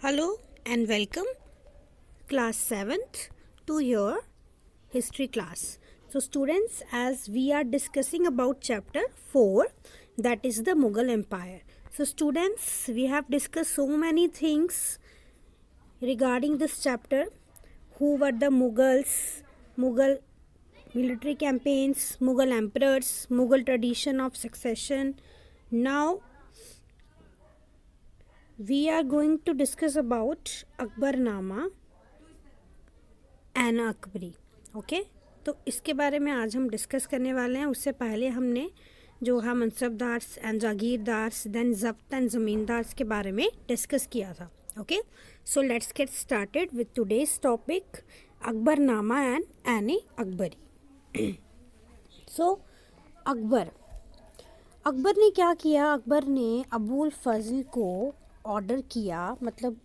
Hello and welcome class 7th to your history class. So students, as we are discussing about chapter 4, that is the Mughal Empire. So students, we have discussed so many things regarding this chapter. Who were the Mughals, Mughal military campaigns, Mughal emperors, Mughal tradition of succession. Now we are going to discuss about Akbarnama Ain Akbari. Okay, तो इसके बारे में आज हम discuss करने वाले हैं। उससे पहले हमने जो है mansabdars and jagirdars then zabt and zamindars के बारे में डिस्कस किया था। Okay, so let's get started with today's topic Akbarnama and Ain Akbari. So Akbar ने क्या किया? अकबर ने अबुल फजल को ऑर्डर किया, मतलब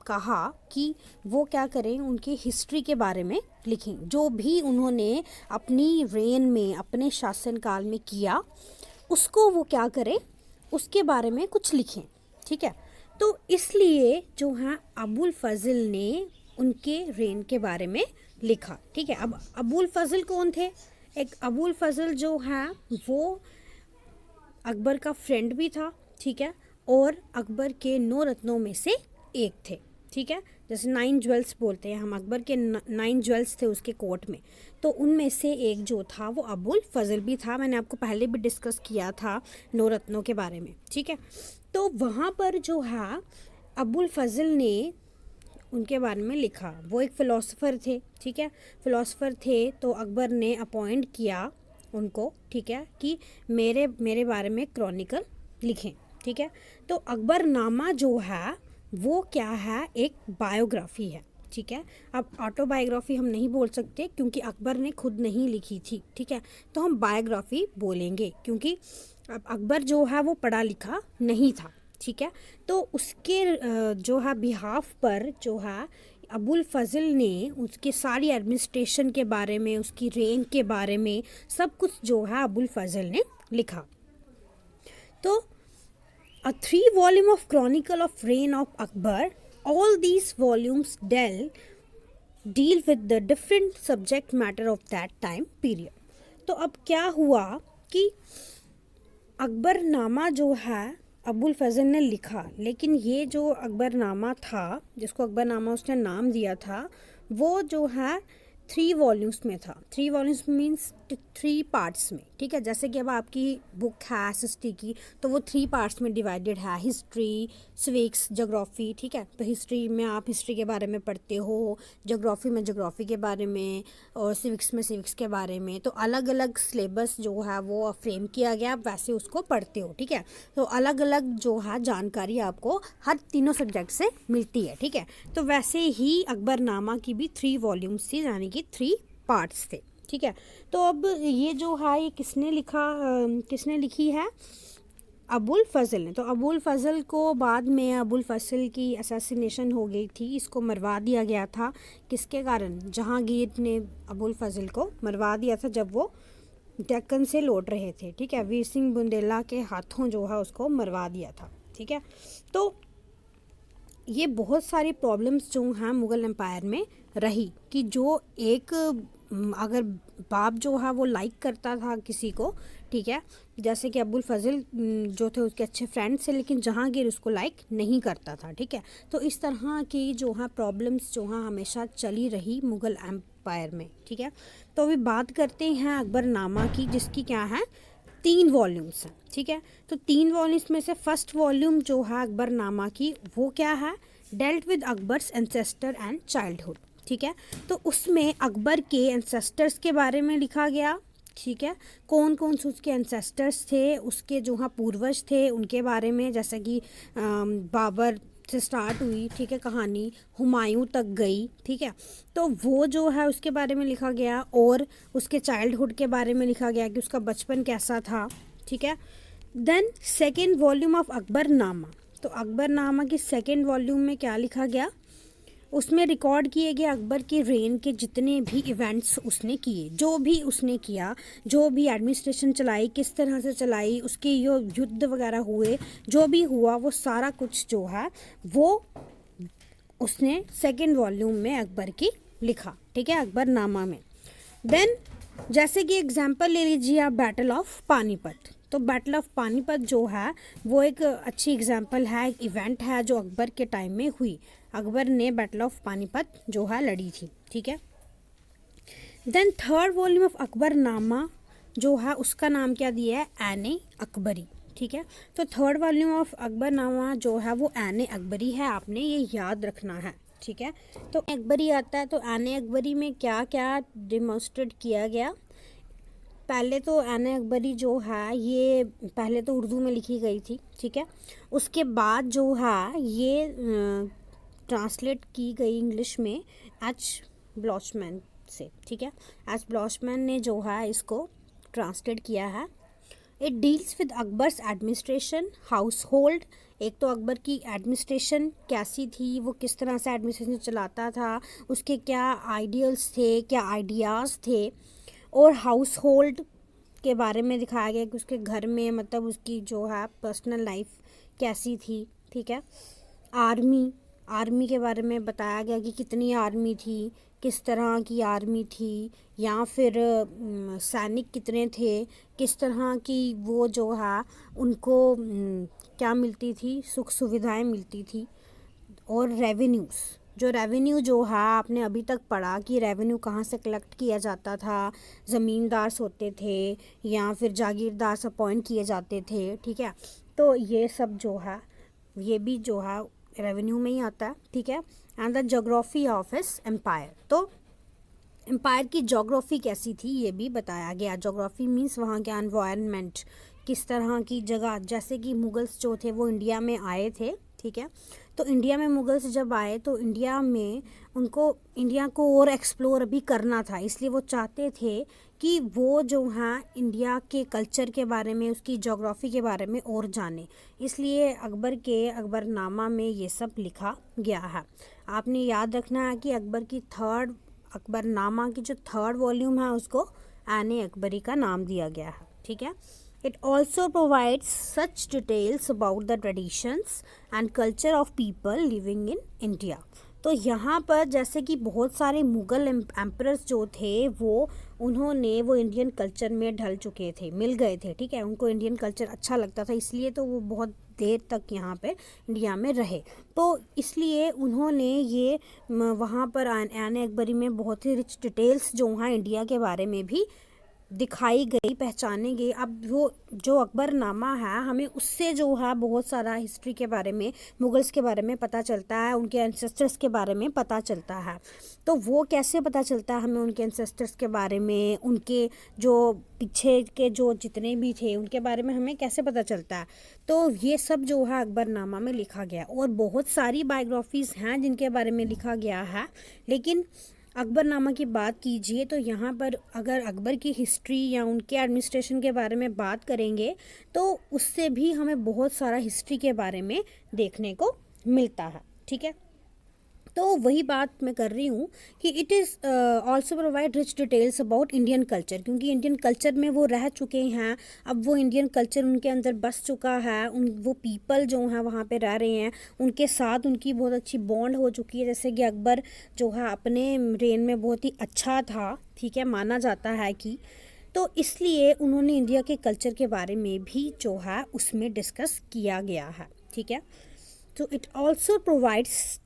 कहा कि वो क्या करें, उनकी हिस्ट्री के बारे में लिखें। जो भी उन्होंने अपनी रेन में, अपने शासनकाल में किया, उसको वो क्या करें, उसके बारे में कुछ लिखें। ठीक है, तो इसलिए जो है अबुल फजल ने उनके रेन के बारे में लिखा। ठीक है, अब अबुल फजल कौन थे? एक अबुल फजल जो है वो अकबर का फ्रेंड भी था। ठीक है, और अकबर के 9 रत्नों में से एक थे। ठीक है, जैसे 9 ज्वेल्स बोलते हैं हम, अकबर के 9 ज्वेल्स थे उसके कोर्ट में, तो उनमें से एक जो था वो अबुल फजल भी था। मैंने आपको पहले भी डिस्कस किया था 9 रत्नों के बारे में। ठीक है, तो वहाँ पर जो है अबुल फजल ने उनके बारे में लिखा। वो एक फ़िलासफ़र थे। ठीक है, फ़िलासफ़र थे, तो अकबर ने अपॉइंट किया उनको, ठीक है, कि मेरे बारे में क्रॉनिकल लिखें। ठीक है, तो अकबरनामा जो है वो क्या है, एक बायोग्राफी है। ठीक है, अब ऑटोबायोग्राफी हम नहीं बोल सकते क्योंकि अकबर ने खुद नहीं लिखी थी। ठीक है, तो हम बायोग्राफी बोलेंगे क्योंकि अब अकबर जो है वो पढ़ा लिखा नहीं था। ठीक है, तो उसके जो है बिहाफ पर जो है अबुल फजल ने उसके सारी एडमिनिस्ट्रेशन के बारे में, उसकी रेंज के बारे में सब कुछ जो है अबुल फजल ने लिखा। तो a 3 volume of chronicle of reign of Akbar. All these volumes deal with the different subject matter of that time period. तो अब क्या हुआ कि अकबरनामा जो है अबुल फजल ने लिखा, लेकिन ये जो अकबरनामा था, जिसको अकबरनामा उसने नाम दिया था, वो जो है 3 वॉल्यूम्स में था। 3 वॉल्यूम्स मीन्स 3 पार्ट्स में। ठीक है, जैसे कि अब आपकी बुक है हिस्ट्री की, तो वो 3 पार्ट्स में डिवाइडेड है, हिस्ट्री, सिविक्स, जोग्राफ़ी। ठीक है, तो हिस्ट्री में आप हिस्ट्री के बारे में पढ़ते हो, जोग्राफ़ी में जोग्राफ़ी के बारे में, और सिविक्स में सिविक्स के बारे में। तो अलग अलग सिलेबस जो है वो फ्रेम किया गया, आप वैसे उसको पढ़ते हो। ठीक है, तो अलग अलग जो है जानकारी आपको हर तीनों सब्जेक्ट से मिलती है। ठीक है, तो वैसे ही अकबरनामा की भी 3 वॉल्यूम्स थी, यानी कि 3 पार्ट्स थे। ठीक है, तो अब ये जो है ये किसने लिखी है? अबुल फजल ने। तो अबुल फजल को बाद में अबुल फजल की असैसिनेशन हो गई थी, इसको मरवा दिया गया था। किसके कारण? जहांगीर ने अबुल फजल को मरवा दिया था जब वो डेक्कन से लौट रहे थे। ठीक है, वीर सिंह बुंदेला के हाथों जो है उसको मरवा दिया था। ठीक है, तो ये बहुत सारी प्रॉब्लम्स जो हैं मुग़ल एम्पायर में रही कि जो एक अगर बाप जो है वो लाइक करता था किसी को, ठीक है, जैसे कि अबुल फजल जो थे उसके अच्छे फ्रेंड्स थे, लेकिन जहांगीर उसको लाइक नहीं करता था। ठीक है, तो इस तरह की जो है प्रॉब्लम्स जो हैं हमेशा चली रही मुग़ल एम्पायर में। ठीक है, तो अभी बात करते हैं अकबरनामा की, जिसकी क्या है 3 वॉल्यूम्स हैं। ठीक है, तो 3 वॉल्यूम्स में से फर्स्ट वॉल्यूम जो है अकबरनामा की वो क्या है? Dealt with Akbar's ancestor and childhood. ठीक है, तो उसमें अकबर के एंसेस्टर्स के बारे में लिखा गया। ठीक है, कौन कौन से उसके एंसेस्टर्स थे, उसके जो हाँ पूर्वज थे उनके बारे में, जैसा कि बाबर से स्टार्ट हुई, ठीक है, कहानी हुमायूं तक गई। ठीक है, तो वो जो है उसके बारे में लिखा गया, और उसके चाइल्डहुड के बारे में लिखा गया कि उसका बचपन कैसा था। ठीक है, then second volume of Akbarnama. तो अकबरनामा की सेकेंड वॉल्यूम में क्या लिखा गया? उसमें रिकॉर्ड किए गए अकबर के रेन के जितने भी इवेंट्स उसने किए, जो भी उसने किया, जो भी एडमिनिस्ट्रेशन चलाई, किस तरह से चलाई, उसके यो युद्ध वगैरह हुए, जो भी हुआ वो सारा कुछ जो है वो उसने सेकेंड वॉल्यूम में अकबर की लिखा, ठीक है, अकबरनामा में। देन जैसे कि एग्जाम्पल ले लीजिए आप बैटल ऑफ पानीपत। तो बैटल ऑफ पानीपत जो है वो एक अच्छी एग्जाम्पल है, एक इवेंट है जो अकबर के टाइम में हुई। अकबर ने बैटल ऑफ पानीपत जो है लड़ी थी, ठीक है। Then third volume of Akbarnama जो है उसका नाम क्या दिया है, ऐन अकबरी, ठीक है। तो थर्ड वॉल्यूम ऑफ अकबरनामा जो है वो ऐन अकबरी है, आपने ये याद रखना है, ठीक है। तो अकबरी आता है, तो ऐन अकबरी में क्या क्या डिमॉन्स्ट्रेट किया गया। पहले तो ऐन अकबरी जो है ये पहले तो उर्दू में लिखी गई थी, ठीक है। उसके बाद जो है ये ट्रांसलेट की गई इंग्लिश में एच ब्लॉचमैन से, ठीक है। एच ब्लॉचमैन ने जो है इसको ट्रांसलेट किया है। It deals with Akbar's administration, house hold. एक तो अकबर की एडमिनिस्ट्रेशन कैसी थी, वो किस तरह से एडमिनिस्ट्रेशन चलाता था, उसके क्या आइडियल्स थे, क्या आइडियाज़ थे, और हाउस होल्ड के बारे में दिखाया गया कि उसके घर में मतलब उसकी जो है पर्सनल लाइफ कैसी थी, ठीक है। आर्मी के बारे में बताया गया कि कितनी आर्मी थी, किस तरह की आर्मी थी, या फिर सैनिक कितने थे, किस तरह की वो जो है उनको क्या मिलती थी, सुख सुविधाएं मिलती थी। और रेवेन्यू जो है आपने अभी तक पढ़ा कि रेवेन्यू कहाँ से कलेक्ट किया जाता था, ज़मींदार होते थे या फिर जागीरदार अपॉइंट किए जाते थे, ठीक है। तो ये सब जो है ये भी जो है रेवेन्यू में ही आता है, ठीक है। And the geography of his empire, तो एम्पायर की ज्योग्राफी कैसी थी ये भी बताया गया। ज्योग्राफी मीन्स वहाँ के एनवायरनमेंट, किस तरह की जगह, जैसे कि मुगल्स जो थे वो इंडिया में आए थे, ठीक है। तो इंडिया में मुगल्स जब आए तो इंडिया में उनको इंडिया को और एक्सप्लोर भी करना था, इसलिए वो चाहते थे कि वो जो हैं इंडिया के कल्चर के बारे में, उसकी ज्योग्राफी के बारे में और जाने, इसलिए अकबर के अकबरनामा में ये सब लिखा गया है। आपने याद रखना है कि अकबरनामा की जो थर्ड वॉल्यूम है उसको ऐन अकबरी का नाम दिया गया है, ठीक है। It also provides such details about the traditions and culture of people living in India. तो यहाँ पर जैसे कि बहुत सारे मुग़ल एम्परर्स जो थे वो इंडियन कल्चर में ढल चुके थे, मिल गए थे, ठीक है। उनको इंडियन कल्चर अच्छा लगता था, इसलिए तो वो बहुत देर तक यहाँ पे इंडिया में रहे। तो इसलिए उन्होंने ये वहाँ पर ऐन अकबरी में बहुत ही रिच डिटेल्स जो हैं इंडिया के बारे में भी दिखाई गई, पहचाने गई। अब वो जो अकबरनामा है हमें उससे जो है बहुत सारा हिस्ट्री के बारे में, मुगल्स के बारे में पता चलता है, उनके एंसेस्टर्स के बारे में पता चलता है। तो वो कैसे पता चलता है हमें उनके एंसेस्टर्स के बारे में, उनके जो पीछे के जो जितने भी थे उनके बारे में हमें कैसे पता चलता है। तो ये सब जो है अकबरनामा में लिखा गया। और बहुत सारी बायोग्राफीज़ हैं जिनके बारे में लिखा गया है, लेकिन अकबरनामा की बात कीजिए तो यहाँ पर अगर अकबर की हिस्ट्री या उनके एडमिनिस्ट्रेशन के बारे में बात करेंगे तो उससे भी हमें बहुत सारा हिस्ट्री के बारे में देखने को मिलता है, ठीक है। तो वही बात मैं कर रही हूँ कि it is also provide rich details about Indian culture, क्योंकि इंडियन कल्चर में वो रह चुके हैं, अब वो इंडियन कल्चर उनके अंदर बस चुका है, वो पीपल जो हैं वहाँ पे रह रहे हैं, उनके साथ उनकी बहुत अच्छी बॉन्ड हो चुकी है। जैसे कि अकबर जो है अपने रेन में बहुत ही अच्छा था, ठीक है, माना जाता है कि, तो इसलिए उन्होंने इंडिया के कल्चर के बारे में भी जो है उसमें डिस्कस किया गया है, ठीक है। तो it also provides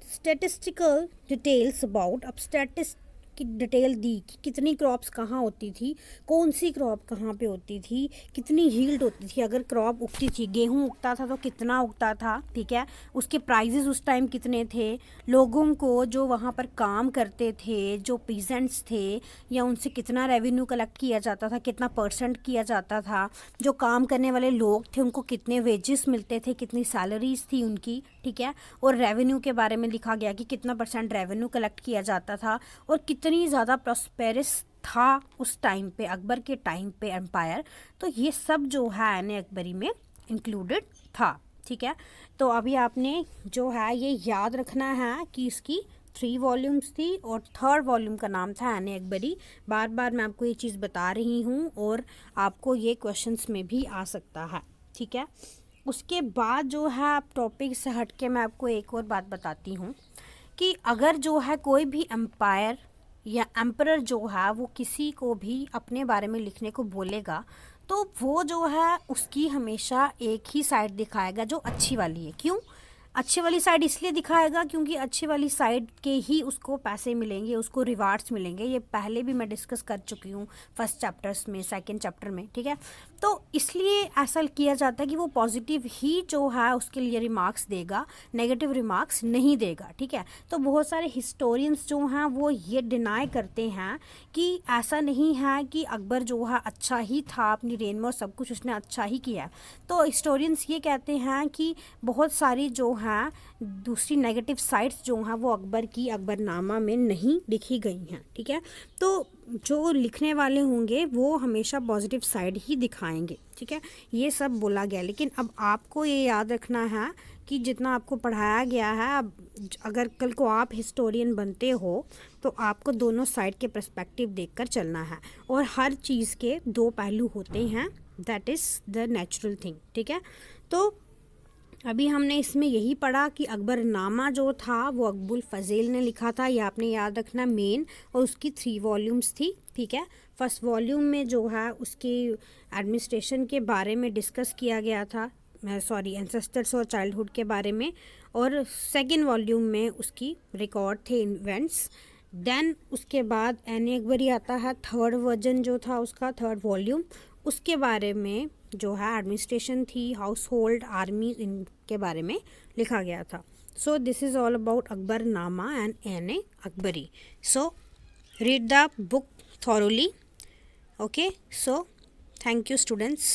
statistical details about, अब स्टैटिस्ट की डिटेल दी कि कितनी क्रॉप्स कहाँ होती थी, कौन सी क्रॉप कहाँ पे होती थी, कितनी यील्ड होती थी, अगर क्रॉप उगती थी, गेहूँ उगता था तो कितना उगता था, ठीक है, उसके प्राइजेस उस टाइम कितने थे, लोगों को जो वहाँ पर काम करते थे, जो पीजेंट्स थे, या उनसे कितना रेवेन्यू कलेक्ट किया जाता था, कितना परसेंट किया जाता था, जो काम करने वाले लोग थे उनको कितने वेजेस मिलते थे, कितनी सैलरीज थी उनकी, ठीक है। और रेवेन्यू के बारे में लिखा गया कि कितना परसेंट रेवेन्यू कलेक्ट किया जाता था और कितनी ज़्यादा प्रॉस्पेरस था उस टाइम पे, अकबर के टाइम पे एम्पायर। तो ये सब जो है ऐन अकबरी में इंक्लूडेड था, ठीक है। तो अभी आपने जो है ये याद रखना है कि इसकी 3 वॉल्यूम्स थी और थर्ड वॉल्यूम का नाम था ऐन अकबरी। बार बार मैं आपको ये चीज़ बता रही हूँ और आपको ये क्वेश्चंस में भी आ सकता है, ठीक है। उसके बाद जो है आप टॉपिक से हट के मैं आपको एक और बात बताती हूँ कि अगर जो है कोई भी एम्पायर या एम्परर जो है वो किसी को भी अपने बारे में लिखने को बोलेगा तो वो जो है उसकी हमेशा एक ही साइड दिखाएगा जो अच्छी वाली है। क्यों अच्छी वाली साइड इसलिए दिखाएगा क्योंकि अच्छी वाली साइड के ही उसको पैसे मिलेंगे, उसको रिवार्ड्स मिलेंगे। ये पहले भी मैं डिस्कस कर चुकी हूँ फर्स्ट चैप्टर्स में, सेकंड चैप्टर में, ठीक है। तो इसलिए ऐसा किया जाता है कि वो पॉजिटिव ही जो है उसके लिए रिमार्क्स देगा, नेगेटिव रिमार्क्स नहीं देगा, ठीक है। तो बहुत सारे हिस्टोरियंस जो हैं वो ये डिनाई करते हैं कि ऐसा नहीं है कि अकबर जो है अच्छा ही था, अपनी रेन में और सब कुछ उसने अच्छा ही किया। तो हिस्टोरियंस ये कहते हैं कि बहुत सारी जो हैं दूसरी नेगेटिव साइड्स जो हैं वो अकबर की अकबरनामा में नहीं लिखी गई हैं, ठीक है। तो जो लिखने वाले होंगे वो हमेशा पॉजिटिव साइड ही दिखाएंगे, ठीक है। ये सब बोला गया, लेकिन अब आपको ये याद रखना है कि जितना आपको पढ़ाया गया है, अब अगर कल को आप हिस्टोरियन बनते हो तो आपको दोनों साइड के पर्सपेक्टिव देखकर चलना है और हर चीज़ के दो पहलू होते हैं, that is the natural thing, ठीक है। तो अभी हमने इसमें यही पढ़ा कि अकबरनामा जो था वो अकबुल फज़ील ने लिखा था, ये आपने याद रखना मेन, और उसकी 3 वॉल्यूम्स थी, ठीक है। फर्स्ट वॉल्यूम में जो है उसकी एडमिनिस्ट्रेशन के बारे में डिस्कस किया गया था, एंसेस्टर्स और चाइल्डहुड के बारे में, और सेकेंड वॉल्यूम में उसकी रिकॉर्ड थे इवेंट्स। देन उसके बाद एनी अकबरी आता है, थर्ड वर्जन जो था उसका, थर्ड वॉल्यूम, उसके बारे में जो है एडमिनिस्ट्रेशन थी, हाउस होल्ड, आर्मी, इनके बारे में लिखा गया था। So this is all about Akbarnama and Ain Akbari. So read the book thoroughly. Okay, so thank you students.